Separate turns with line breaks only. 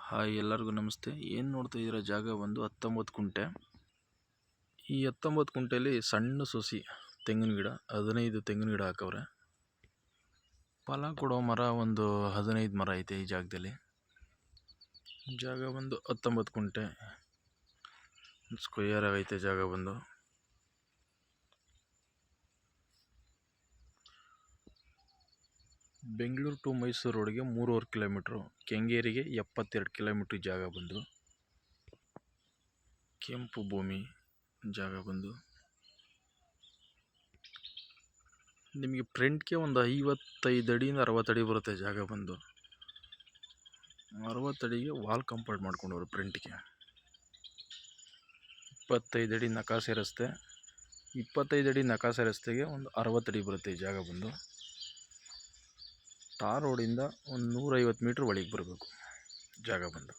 Hi ಎಲ್ಲರಿಗೂ ನಮಸ್ತೆ. ಏನು ನೋಡ್ತಾ ಇದ್ದೀರಾ, ಜಾಗ ಒಂದು 19 ಕುಂಟೆ. ಈ 19 ಕುಂಟೆಯಲ್ಲಿ ಸಣ್ಣ ಸೊಸಿ ತೆಂಗಿನ ಗಿಡ 15 ತೆಂಗಿನ ಗಿಡ ಹಾಕವ್ರೆ. ಫಲ ಕೊಡೋ ಮರ ಒಂದು 15 ಮರ ಐತೆ ಈ ಜಾಗದಲ್ಲಿ. ಜಾಗ ಒಂದು 19 ಕುಂಟೆ ಸ್ಕ್ವೇರ್ ಆಗೈತೆ. ಜಾಗ ಬಂದು ಬೆಂಗಳೂರು ಟು ಮೈಸೂರು ರೋಡ್ಗೆ 3.5 ಕಿಲೋಮೀಟ್ರು, ಕೆಂಗೇರಿಗೆ 72 ಕಿಲೋಮೀಟ್ರ್. ಜಾಗ ಬಂದು ಕೆಂಪು ಭೂಮಿ. ಜಾಗ ಬಂದು ನಿಮಗೆ ಫ್ರಂಟ್ಗೆ ಒಂದು 55 ಅಡಿಯಿಂದ 60 ಅಡಿ ಬರುತ್ತೆ. ಜಾಗ ಬಂದು 60 ಅಡಿಗೆ ವಾಲ್ ಕಂಪೌಂಡ್ ಮಾಡ್ಕೊಂಡವ್ರು. ಫ್ರಂಟ್ಗೆ 25 ಅಡಿ ನಕಾಸೆ ರಸ್ತೆ, 25 ಅಡಿ ನಕಾಸೆ ರಸ್ತೆಗೆ ಒಂದು 60 ಅಡಿ ಬರುತ್ತೆ. ಈ ಜಾಗ ಬಂದು ಟಾರ್ ರೋಡಿಂದ ಒಂದು 150 ಮೀಟ್ರ್ ಒಳಗೆ ಬರಬೇಕು. ಜಾಗ ಬಂದು